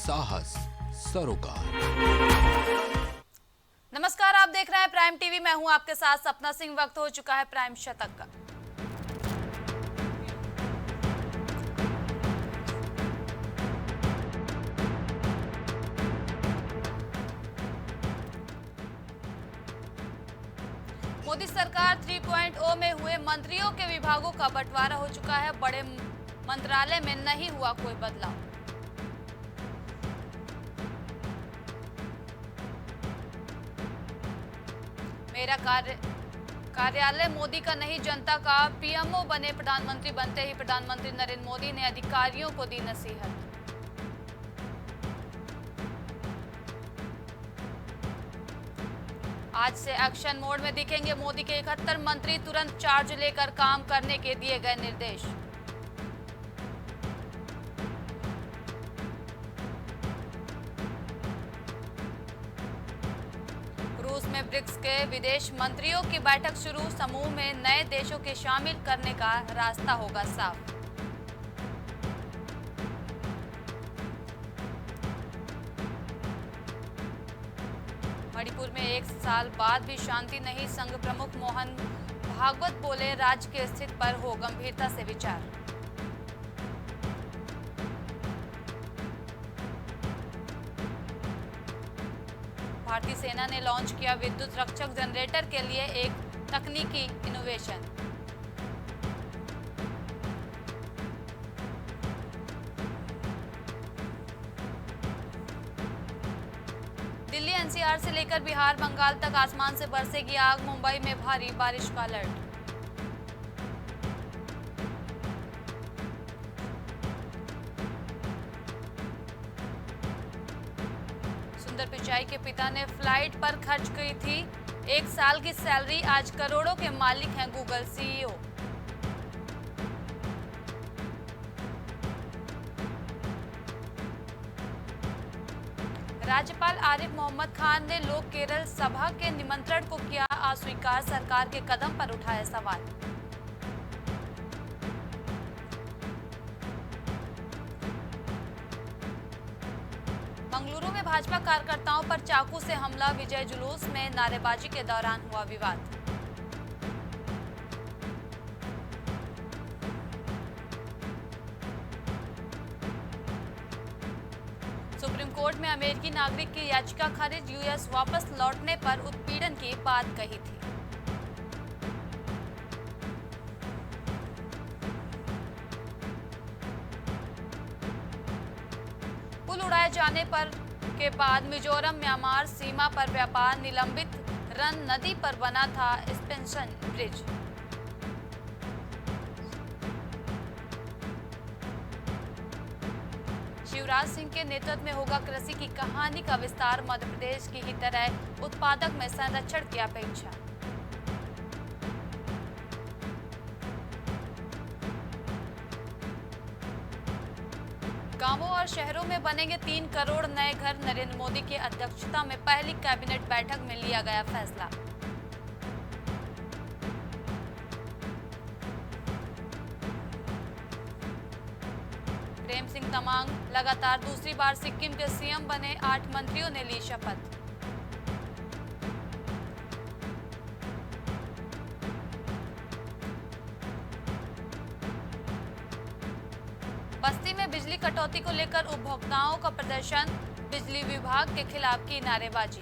साहस सरोकार। नमस्कार, आप देख रहे हैं प्राइम टीवी। मैं हूं आपके साथ सपना सिंह। वक्त हो चुका है प्राइम शतक का। मोदी सरकार 3.0 में हुए मंत्रियों के विभागों का बंटवारा हो चुका है। बड़े मंत्रालय में नहीं हुआ कोई बदलाव। मेरा कार्यालय मोदी का नहीं जनता का। पीएमओ बने प्रधानमंत्री। बनते ही प्रधानमंत्री नरेंद्र मोदी ने अधिकारियों को दी नसीहत। आज से एक्शन मोड में दिखेंगे मोदी के 71 मंत्री। तुरंत चार्ज लेकर काम करने के दिए गए निर्देश। रूस में ब्रिक्स के विदेश मंत्रियों की बैठक शुरू। समूह में नए देशों के शामिल करने का रास्ता होगा साफ। मणिपुर में 1 साल बाद भी शांति नहीं। संघ प्रमुख मोहन भागवत बोले, राज्य की स्थिति पर हो गंभीरता से विचार। भारतीय सेना ने लॉन्च किया विद्युत रक्षक जनरेटर के लिए एक तकनीकी इनोवेशन। दिल्ली एनसीआर से लेकर बिहार बंगाल तक आसमान से बरसेगी आग। मुंबई में भारी बारिश का अलर्ट। सुंदर पिचाई के पिता ने फ्लाइट पर खर्च की थी 1 साल की सैलरी। आज करोड़ों के मालिक हैं गूगल सीईओ। राज्यपाल आरिफ मोहम्मद खान ने लोक केरल सभा के निमंत्रण को किया अस्वीकार। सरकार के कदम पर उठाए सवाल। मंगलुरु में भाजपा कार्यकर्ताओं पर चाकू से हमला। विजय जुलूस में नारेबाजी के दौरान हुआ विवाद। सुप्रीम कोर्ट में अमेरिकी नागरिक की याचिका खारिज। यूएस वापस लौटने पर उत्पीड़न की बात कही थी। पुल उड़ाए जाने के बाद मिजोरम म्यांमार सीमा पर व्यापार निलंबित। रन नदी पर बना था सस्पेंशन ब्रिज। शिवराज सिंह के नेतृत्व में होगा कृषि की कहानी का विस्तार। मध्य प्रदेश की ही तरह उत्पादक में संरक्षण की अपेक्षा। गांवों और शहरों में बनेंगे 3 करोड़ नए घर। नरेंद्र मोदी की अध्यक्षता में पहली कैबिनेट बैठक में लिया गया फैसला। प्रेम सिंह तमांग लगातार दूसरी बार सिक्किम के सीएम बने। 8 मंत्रियों ने ली शपथ। बस्ती में बिजली कटौती को लेकर उपभोक्ताओं का प्रदर्शन। बिजली विभाग के खिलाफ की नारेबाजी।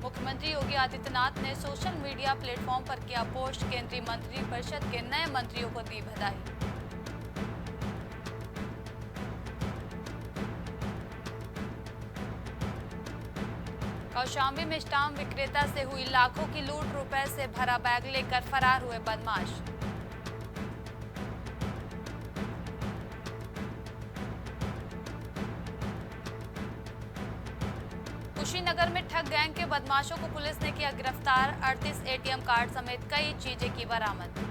मुख्यमंत्री योगी आदित्यनाथ ने सोशल मीडिया प्लेटफॉर्म पर किया पोस्ट। केंद्रीय मंत्रिपरिषद के नए मंत्रियों को दी बधाई। कौशाम्बी में स्टाम्प विक्रेता से हुई लाखों की लूट। रुपए से भरा बैग लेकर फरार हुए बदमाश। कुशीनगर में ठग गैंग के बदमाशों को पुलिस ने किया गिरफ्तार। 38 एटीएम कार्ड समेत कई चीजें की बरामद।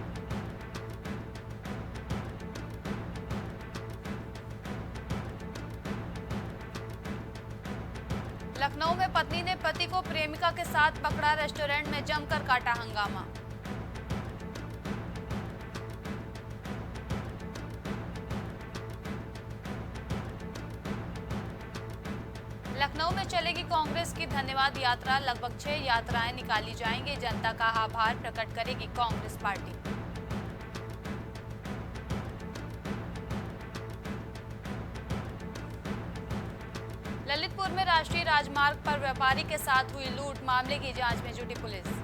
लखनऊ में पत्नी ने पति को प्रेमिका के साथ पकड़ा। रेस्टोरेंट में जमकर काटा हंगामा। लखनऊ में चलेगी कांग्रेस की धन्यवाद यात्रा। लगभग 6 यात्राएं निकाली जाएंगी। जनता का आभार प्रकट करेगी कांग्रेस पार्टी। ललितपुर में राष्ट्रीय राजमार्ग पर व्यापारी के साथ हुई लूट, मामले की जांच में जुटी पुलिस।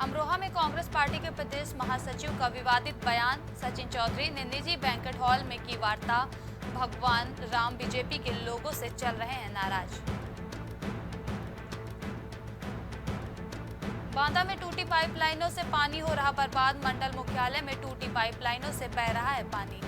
अमरोहा में कांग्रेस पार्टी के प्रदेश महासचिव का विवादित बयान। सचिन चौधरी ने निजी बैंकेट हॉल में की वार्ता। भगवान राम बीजेपी के लोगों से चल रहे हैं नाराज। बांदा में टूटी पाइपलाइनों से पानी हो रहा बर्बाद। मंडल मुख्यालय में टूटी पाइपलाइनों से बह रहा है पानी।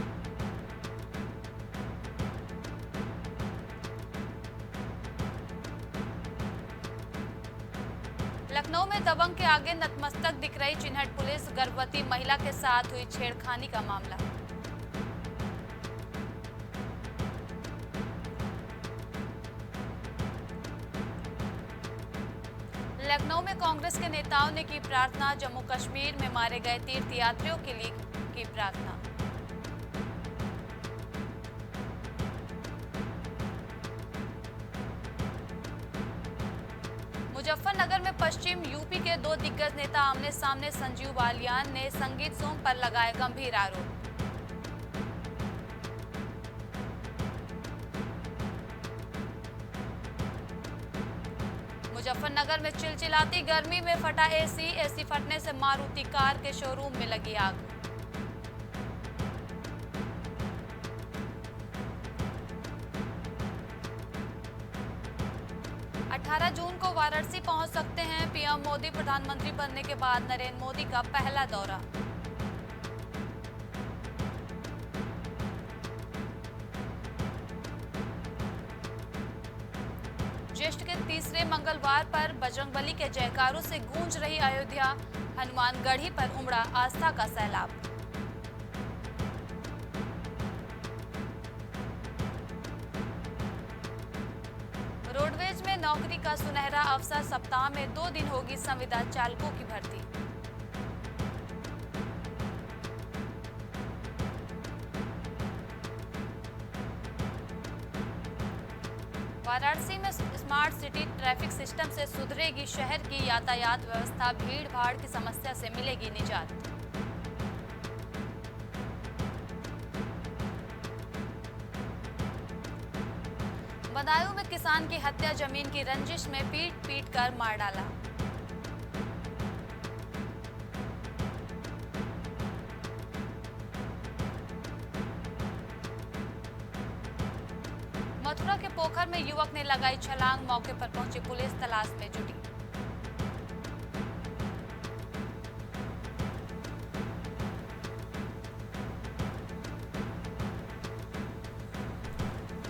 लखनऊ में दबंग के आगे नतमस्तक दिख रही चिन्हट पुलिस। गर्भवती महिला के साथ हुई छेड़खानी का मामला। लखनऊ में कांग्रेस के नेताओं ने की प्रार्थना। जम्मू कश्मीर में मारे गए तीर्थयात्रियों के लिए की प्रार्थना। मुजफ्फरनगर में पश्चिम यूपी के 2 दिग्गज नेता आमने सामने। संजीव बालियान ने संगीत सोम पर लगाए गंभीर आरोप। मुजफ्फरनगर में चिलचिलाती गर्मी में फटा एसी फटने से मारुति कार के शोरूम में लगी आग। जून को वाराणसी पहुंच सकते हैं पीएम मोदी। प्रधानमंत्री बनने के बाद नरेंद्र मोदी का पहला दौरा। ज्येष्ठ के तीसरे मंगलवार पर बजरंगबली के जयकारों से गूंज रही अयोध्या। हनुमानगढ़ी पर उमड़ा आस्था का सैलाब। रोडवेज में नौकरी का सुनहरा अवसर। सप्ताह में 2 दिन होगी संविदा चालकों की भर्ती। वाराणसी में स्मार्ट सिटी ट्रैफिक सिस्टम से सुधरेगी शहर की यातायात व्यवस्था। भीड़ भाड़ की समस्या से मिलेगी निजात। बदायूं में किसान की हत्या। जमीन की रंजिश में पीट कर मार डाला। मथुरा के पोखर में युवक ने लगाई छलांग। मौके पर पहुंची पुलिस तलाश में जुटी।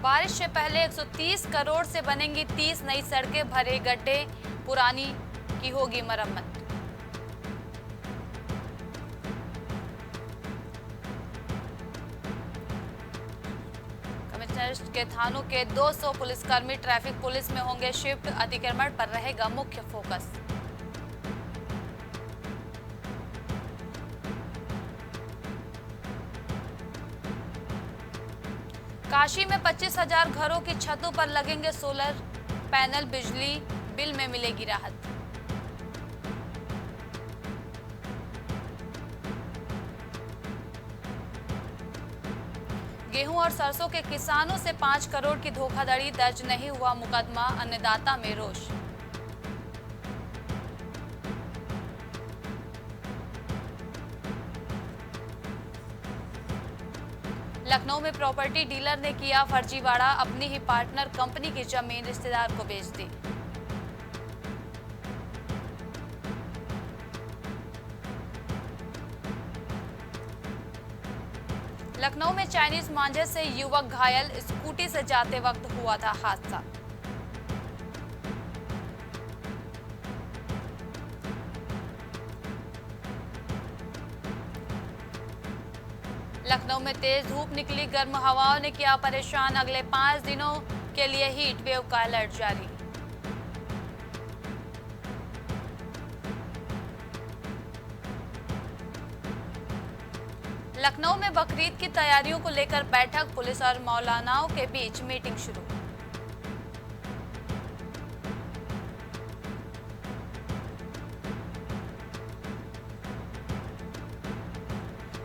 बारिश से पहले 130 करोड़ से बनेंगी 30 नई सड़कें। भरे गड्ढे, पुरानी की होगी मरम्मत। कमिश्नर के थानों के 200 पुलिसकर्मी ट्रैफिक पुलिस में होंगे शिफ्ट। अतिक्रमण पर रहेगा मुख्य फोकस। काशी में 25,000 घरों की छतों पर लगेंगे सोलर पैनल। बिजली बिल में मिलेगी राहत। गेहूं और सरसों के किसानों से 5 करोड़ की धोखाधड़ी। दर्ज नहीं हुआ मुकदमा। अन्नदाता में रोष। लखनऊ में प्रॉपर्टी डीलर ने किया फर्जीवाड़ा। अपनी ही पार्टनर कंपनी की जमीन रिश्तेदार को बेच दी। लखनऊ में चाइनीज मांझे से युवक घायल। स्कूटी से जाते वक्त हुआ था हादसा। लखनऊ में तेज धूप निकली। गर्म हवाओं ने किया परेशान। अगले 5 दिनों के लिए हीट वेव का अलर्ट जारी। लखनऊ में बकरीद की तैयारियों को लेकर बैठक, पुलिस और मौलानाओं के बीच मीटिंग शुरू।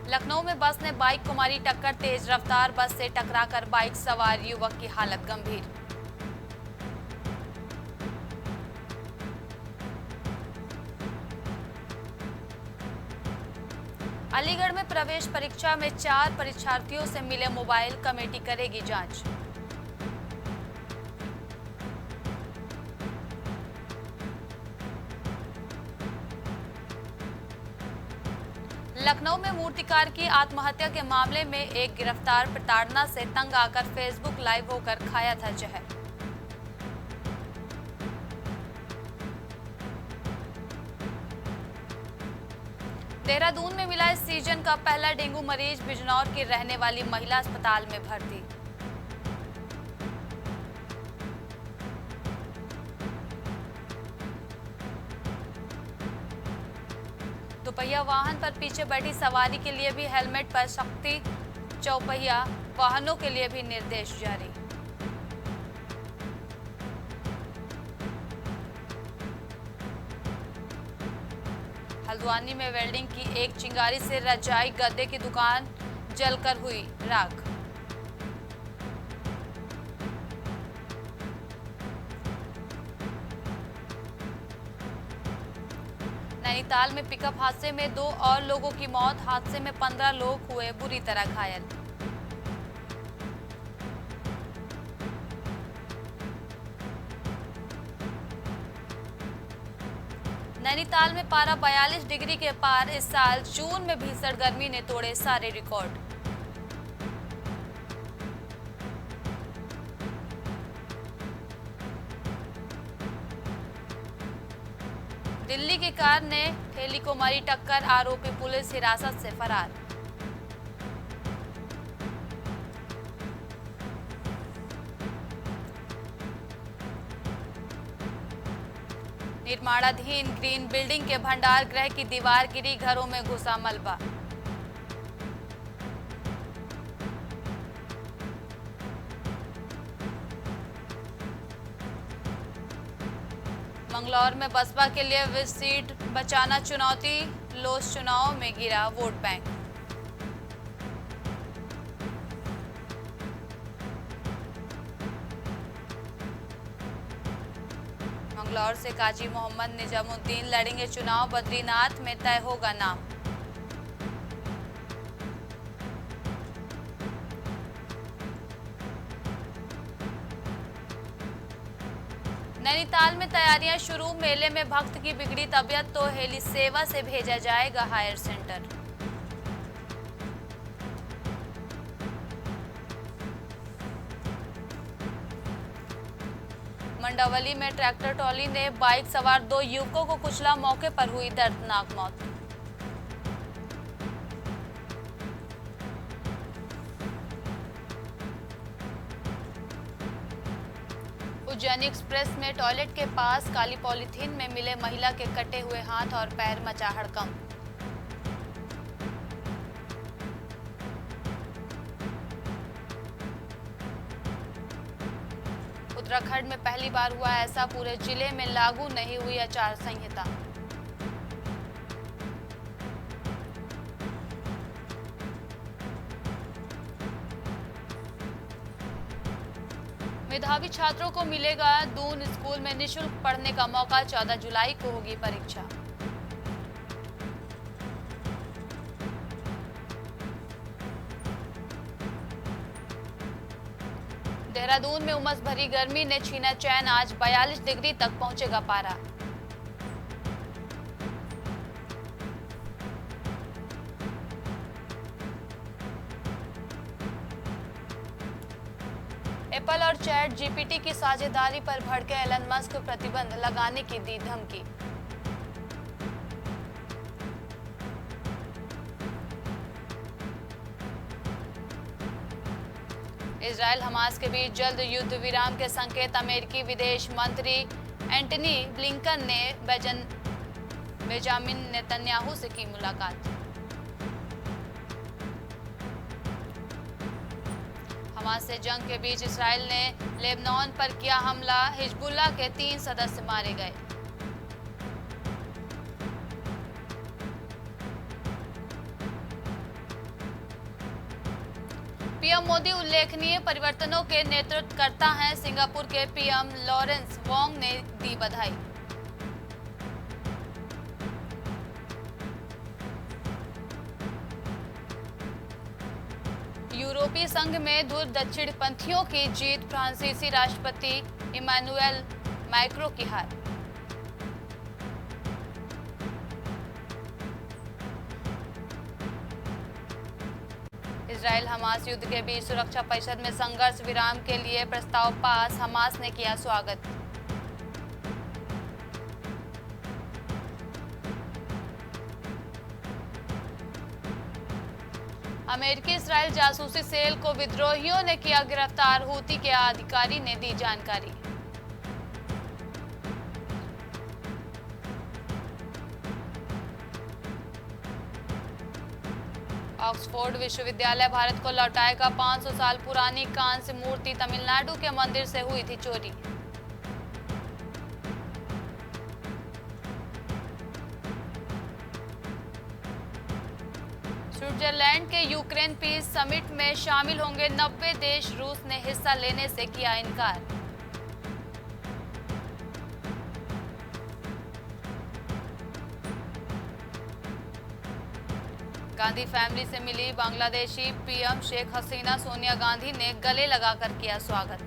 लखनऊ में बस ने बाइक को मारी टक्कर, तेज रफ्तार बस से टकराकर बाइक सवार युवक की हालत गंभीर। अलीगढ़ में प्रवेश परीक्षा में 4 परीक्षार्थियों से मिले मोबाइल, कमेटी करेगी जांच। लखनऊ में मूर्तिकार की आत्महत्या के मामले में एक गिरफ्तार, प्रताड़ना से तंग आकर फेसबुक लाइव होकर खाया था जहर। देहरादून में मिला इस सीजन का पहला डेंगू मरीज, बिजनौर की रहने वाली महिला अस्पताल में भर्ती। दोपहिया वाहन पर पीछे बैठी सवारी के लिए भी हेलमेट पर सख्ती, चौपहिया वाहनों के लिए भी निर्देश जारी। हल्द्वानी में वेल्डिंग की एक चिंगारी से रजाई गद्दे की दुकान जलकर हुई राख। नैनीताल में पिकअप हादसे में 2 और लोगों की मौत, हादसे में 15 लोग हुए बुरी तरह घायल। नैनीताल में पारा 42 डिग्री के पार, इस साल जून में भीषण गर्मी ने तोड़े सारे रिकॉर्ड। दिल्ली की कार ने ठेली को मारी टक्कर, आरोपी पुलिस हिरासत से फरार। निर्माणाधीन ग्रीन बिल्डिंग के भंडार गृह की दीवार गिरी, घरों में घुसा मलबा। मंगलौर में बसपा के लिए 20 सीट बचाना चुनौती, लोस चुनाव में गिरा वोट बैंक। मंगलौर से काजी मोहम्मद निजामुद्दीन लड़ेंगे चुनाव, बद्रीनाथ में तय होगा नाम। नैनीताल में तैयारियां शुरू, मेले में भक्त की बिगड़ी तबीयत तो हेली सेवा से भेजा जाएगा हायर सेंटर। मंडावली में ट्रैक्टर ट्रॉली ने बाइक सवार 2 युवकों को कुचला, मौके पर हुई दर्दनाक मौत। उज्जैन एक्सप्रेस में टॉयलेट के पास काली पॉलीथीन में मिले महिला के कटे हुए हाथ और पैर, मचा हड़कंप। उत्तराखंड में पहली बार हुआ ऐसा, पूरे जिले में लागू नहीं हुई आचार संहिता। मेधावी छात्रों को मिलेगा दून स्कूल में निःशुल्क पढ़ने का मौका, 14 जुलाई को होगी परीक्षा। देहरादून में उमस भरी गर्मी ने छीना चैन, आज 42 डिग्री तक पहुंचेगा पारा। एप्पल और चैट जीपीटी की साझेदारी पर भड़के एलन मस्क, प्रतिबंध लगाने की दी धमकी। इजराइल हमास के बीच जल्द युद्ध विराम के संकेत, अमेरिकी विदेश मंत्री एंटनी ब्लिंकन ने बेंजामिन नेतन्याहू से की मुलाकात। हमास से जंग के बीच इसराइल ने लेबनान पर किया हमला, हिजबुल्लाह के 3 सदस्य मारे गए। पीएम मोदी उल्लेखनीय परिवर्तनों के नेतृत्व करता है, सिंगापुर के पीएम लॉरेंस वोंग ने दी बधाई। यूरोपीय संघ में दूर दक्षिणपंथियों की जीत, फ्रांसीसी राष्ट्रपति इमैनुएल मैक्रों की हार। इजराइल हमास युद्ध के बीच सुरक्षा परिषद में संघर्ष विराम के लिए प्रस्ताव पास, हमास ने किया स्वागत। अमेरिकी इजराइल जासूसी सेल को विद्रोहियों ने किया गिरफ्तार, हूती के अधिकारी ने दी जानकारी। ऑक्सफोर्ड विश्वविद्यालय भारत को लौटाएगा 500 साल पुरानी कांस्य मूर्ति, तमिलनाडु के मंदिर से हुई थी चोरी। स्विट्जरलैंड के यूक्रेन पीस समिट में शामिल होंगे 90 देश, रूस ने हिस्सा लेने से किया इनकार। गांधी फैमिली से मिली बांग्लादेशी पीएम शेख हसीना, सोनिया गांधी ने गले लगाकर किया स्वागत।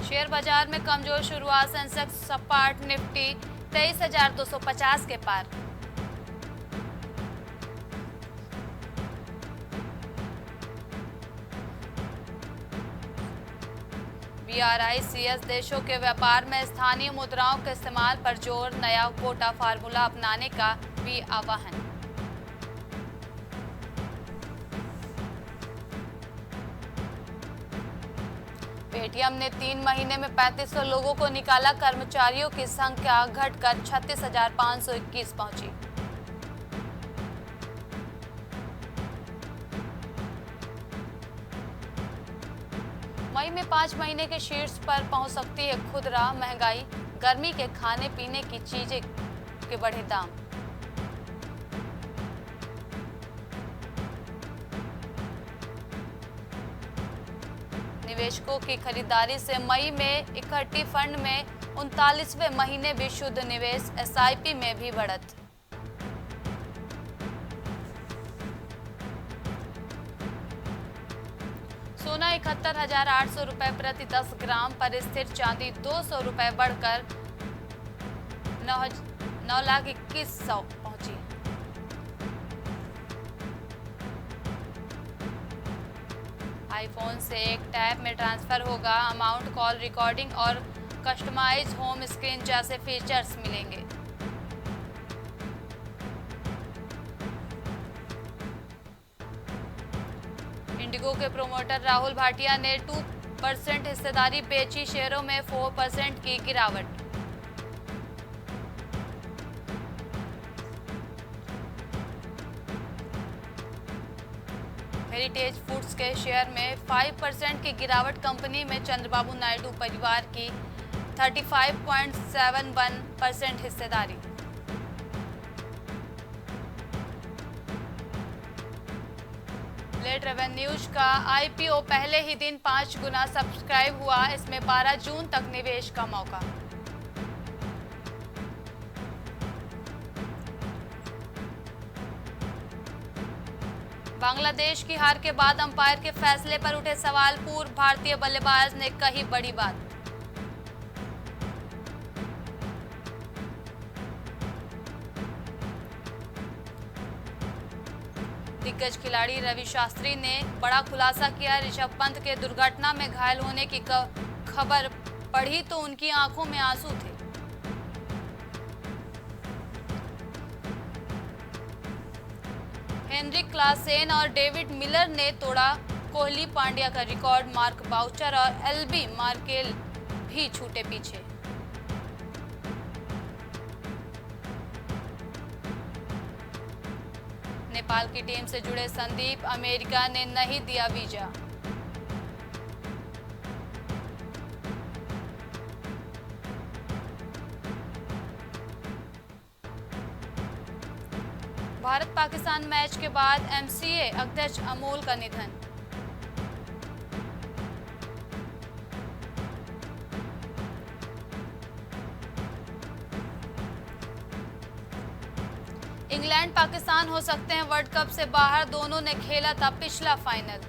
शेयर बाजार में कमजोर शुरुआत, सेंसेक्स सपाट, निफ्टी 23,250 के पार। BRICS देशों के व्यापार में स्थानीय मुद्राओं के इस्तेमाल पर जोर, नया कोटा फार्मूला अपनाने का भी आह्वान। पेटीएम ने 3 महीने में 3500 लोगों को निकाला, कर्मचारियों की संख्या घटकर 36,521 पहुंची। मई में 5 महीने के शीर्ष पर पहुंच सकती है खुदरा महंगाई, गर्मी के खाने पीने की चीजें के बढ़े दाम। निवेशकों की खरीदारी से मई में इक्विटी फंड में 39वें महीने भी शुद्ध निवेश, एसआईपी में भी बढ़त। सोना 71,800 रुपए प्रति 10 ग्राम पर स्थिर, चांदी 200 रुपए बढ़कर 9,21,100 पहुंची। आईफोन से एक टैब में ट्रांसफर होगा अमाउंट, कॉल रिकॉर्डिंग और कस्टमाइज होम स्क्रीन जैसे फीचर्स मिलेंगे। इंडिगो के प्रोमोटर राहुल भाटिया ने 2% हिस्सेदारी बेची, शेयरों में 4% की गिरावट। हेरिटेज फूड्स के शेयर में 5% की गिरावट, कंपनी में चंद्रबाबू नायडू परिवार की 35.71% हिस्सेदारी। लेट रेवेन्यूज का आईपीओ पहले ही दिन 5 गुना सब्सक्राइब हुआ, इसमें 12 जून तक निवेश का मौका। बांग्लादेश की हार के बाद अंपायर के फैसले पर उठे सवाल, पूर्व भारतीय बल्लेबाज ने कही बड़ी बात। दिग्गज खिलाड़ी रवि शास्त्री ने बड़ा खुलासा किया, ऋषभ पंत के दुर्घटना में घायल होने की खबर पढ़ी तो उनकी आंखों में आंसू थे। हेनरिक क्लासेन और डेविड मिलर ने तोड़ा कोहली पांड्या का रिकॉर्ड, मार्क बाउचर और एलबी मार्केल भी छूटे पीछे। नेपाल की टीम से जुड़े संदीप, अमेरिका ने नहीं दिया वीजा। भारत पाकिस्तान मैच के बाद एमसीए अध्यक्ष अमोल का निधन। इंग्लैंड पाकिस्तान हो सकते हैं वर्ल्ड कप से बाहर, दोनों ने खेला था पिछला फाइनल।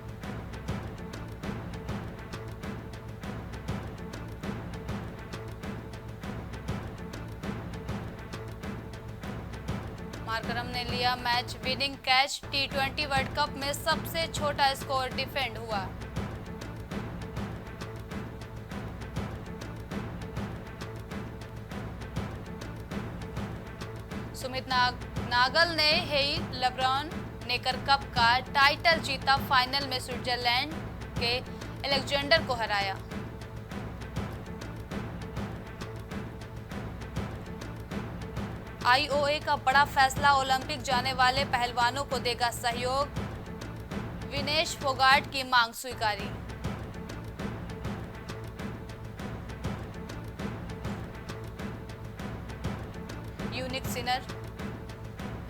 मार्करम ने लिया मैच विनिंग कैच। टी20 वर्ल्ड कप में सबसे छोटा स्कोर डिफेंड हुआ। सुमित नागल ने हेई लेब्रॉन नेकर कप का टाइटल जीता। फाइनल में स्विट्जरलैंड के अलेक्जेंडर को हराया। आईओए का बड़ा फैसला, ओलंपिक जाने वाले पहलवानों को देगा सहयोग। विनेश फोगाट की मांग स्वीकारी। यूनिक सिनर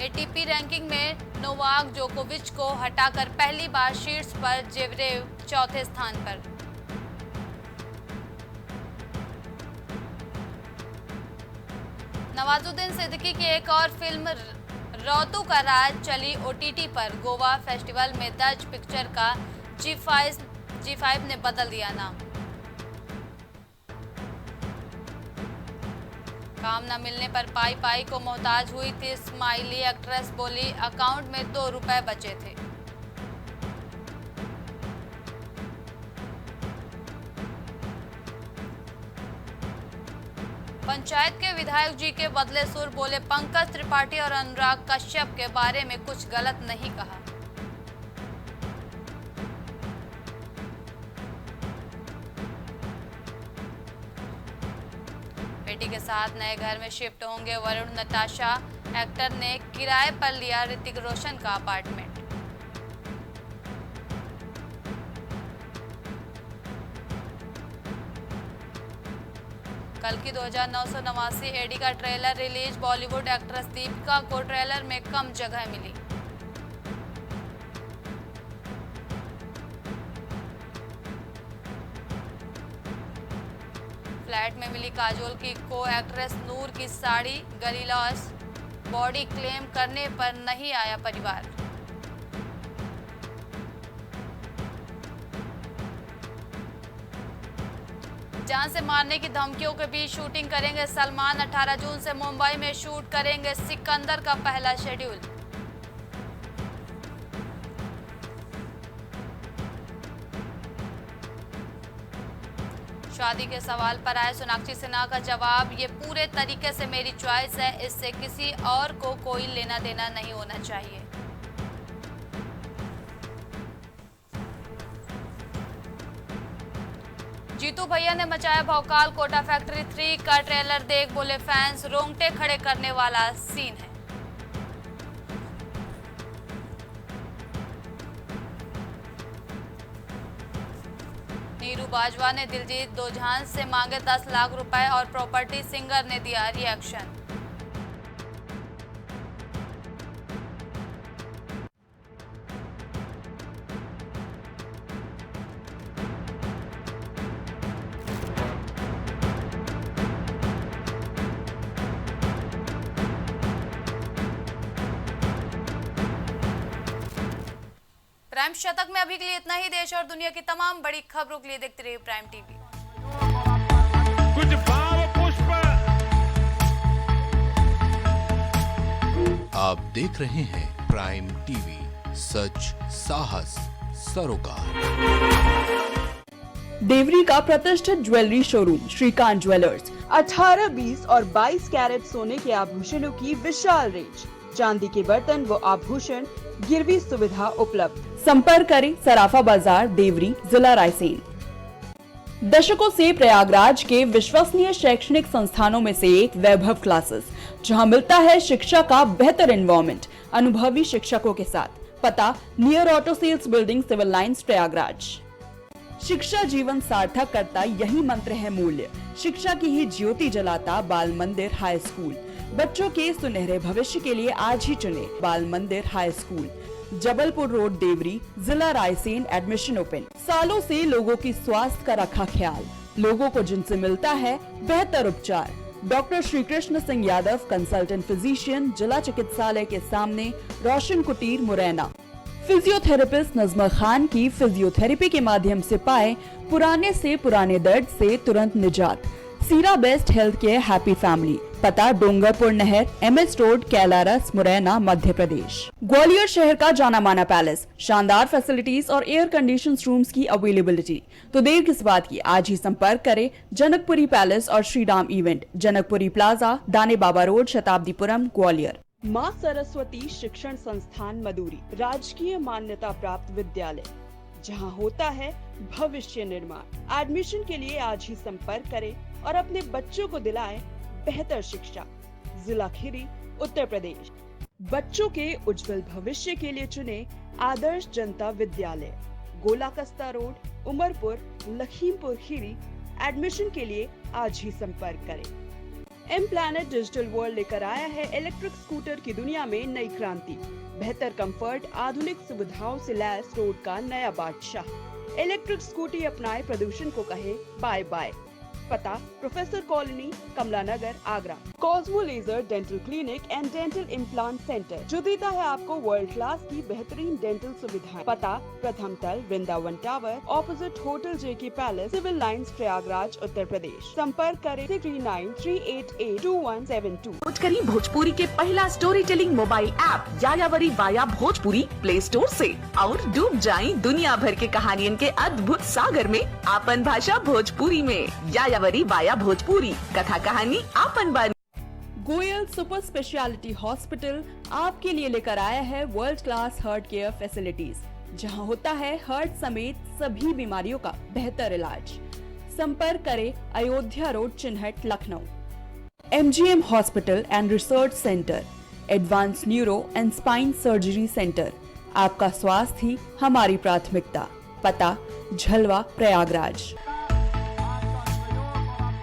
एटीपी रैंकिंग में नोवाक जोकोविच को हटाकर पहली बार शीर्ष पर, जेवरेव चौथे स्थान पर। नवाजुद्दीन सिद्दीकी की एक और फिल्म रौतू का राज चली ओटीटी पर। गोवा फेस्टिवल में दर्ज पिक्चर का जी5 ने बदल दिया नाम। काम न मिलने पर पाई को मोहताज हुई थी स्माइली। एक्ट्रेस बोली अकाउंट में 2 रुपए बचे थे। पंचायत के विधायक जी के बदले सुर, बोले पंकज त्रिपाठी और अनुराग कश्यप के बारे में कुछ गलत नहीं कहा। बेटी के साथ नए घर में शिफ्ट होंगे वरुण। नताशा एक्टर ने किराए पर लिया ऋतिक रोशन का अपार्टमेंट। कल की 2989 एडी का trailer release. Bollywood actress Deepika को ट्रेलर में कम जगह मिली। फ्लैट में मिली काजोल की को एक्ट्रेस नूर की साड़ी। गली लॉस बॉडी क्लेम करने पर नहीं आया परिवार। जान से मारने की धमकियों के बीच शूटिंग करेंगे सलमान। 18 जून से मुंबई में शूट करेंगे सिकंदर का पहला शेड्यूल। शादी के सवाल पर आए सोनाक्षी सिन्हा का जवाब, ये पूरे तरीके से मेरी चॉइस है, इससे किसी और को कोई लेना देना नहीं होना चाहिए। जीतू भैया ने मचाया भौकाल। कोटा फैक्ट्री 3 का ट्रेलर देख बोले फैंस, रोंगटे खड़े करने वाला सीन है। नीरू बाजवा ने दिलजीत दोझांझ से मांगे 10 लाख रुपए और प्रॉपर्टी। सिंगर ने दिया रिएक्शन। प्राइम शतक में अभी के लिए इतना ही। देश और दुनिया की तमाम बड़ी खबरों के लिए देखते रहिए प्राइम टीवी। कुछ भाव पुष्प। आप देख रहे हैं प्राइम टीवी, सच साहस सरोकार। देवरी का प्रतिष्ठित ज्वेलरी शोरूम श्रीकांत ज्वेलर्स। 18, 20 और 22 कैरेट सोने के आभूषणों की विशाल रेंज, चांदी के बर्तन व आभूषण, गिरवी सुविधा उपलब्ध। संपर्क करें सराफा बाजार, देवरी, जिला रायसेन। दशकों से प्रयागराज के विश्वसनीय शैक्षणिक संस्थानों में से एक वैभव क्लासेस, जहां मिलता है शिक्षा का बेहतर एनवायरनमेंट अनुभवी शिक्षकों के साथ। पता near auto sales building, Civil lines, Prayagraj. शिक्षा जीवन सार्थक करता, यही मंत्र है मूल्य। शिक्षा की ही ज्योति जलाता बाल मंदिर हाई स्कूल। बच्चों के सुनहरे भविष्य के लिए आज ही चुने Bal Mandir high school, Jabalpur road, Deori, जिला रायसेन। Admission open. सालों से लोगों की स्वास्थ्य का रखा ख्याल, लोगों को जिनसे मिलता है बेहतर उपचार। Doctor Shri Krishna Singh Yadav, consultant physician, जिला चिकित्सालय के सामने, रोशन कुटीर, मुरैना। फिजियोथेरेपिस्ट नजमा खान की फिजियोथेरेपी के माध्यम से पाए पुराने से पुराने दर्द से तुरंत निजात। सीरा best health care happy family. पता डोंगरपुर नहर, MS रोड, कैलारस, मुरैना, मध्य प्रदेश। ग्वालियर शहर का जाना माना पैलेस, शानदार फैसिलिटीज और एयर कंडीशन रूम्स की अवेलेबिलिटी। तो देर किस बात की, आज ही संपर्क करें जनकपुरी पैलेस और श्रीराम इवेंट, जनकपुरी प्लाजा, दाने बाबा रोड, शताब्दीपुरम, ग्वालियर। माँ सरस्वती शिक्षण संस्थान मदुरी, राजकीय मान्यता प्राप्त विद्यालय, जहां होता है भविष्य निर्माण। एडमिशन के लिए आज ही संपर्क करें और अपने बच्चों को दिलाएं बेहतर शिक्षा। जिला खीरी, उत्तर प्रदेश। बच्चों के उज्जवल भविष्य के लिए चुने आदर्श जनता विद्यालय, गोला कस्ता रोड, उमरपुर, लखीमपुर खीरी। एडमिशन के लिए आज ही संपर्क करें। एम प्लैनेट डिजिटल वर्ल्ड लेकर आया है इलेक्ट्रिक स्कूटर की दुनिया में नई क्रांति। बेहतर कंफर्ट, आधुनिक सुविधाओं से लैस रोड का नया बादशाह। इलेक्ट्रिक स्कूटी अपनाए, प्रदूषण को कहे बाय बाय। पता professor colony, Kamla Nagar, Agra. Cosmo laser dental clinic and dental implant centre, जो देता है आपको वर्ल्ड क्लास की बेहतरीन डेंटल सुविधाएं। पता प्रथम तल, Vrindavan tower, opposite hotel JK palace, civil lines, Prayagraj, Uttar Pradesh. संपर्क करें 3938822172। करी भोजपुरी के पहला story telling mobile app Yayavari via Bhojpuri play store से, और डूब जाएं दुनिया भर के कहानियन के अद्भुत सागर में आपन भाषा भोजपुरी में। यायावरी वाया भोजपुरी, कथा कहानी आपन बानी। गोयल सुपर स्पेशलिटी हॉस्पिटल आपके लिए लेकर आया है world class heart care facilities, जहां होता है हार्ट समेत सभी बीमारियों का बेहतर इलाज। संपर्क करें Ayodhya road, Chinhat, Lucknow. MGM hospital and research centre, advance neuro and spine surgery centre. आपका स्वास्थ्य ही हमारी प्राथमिकता। पता झलवा, प्रयागराज।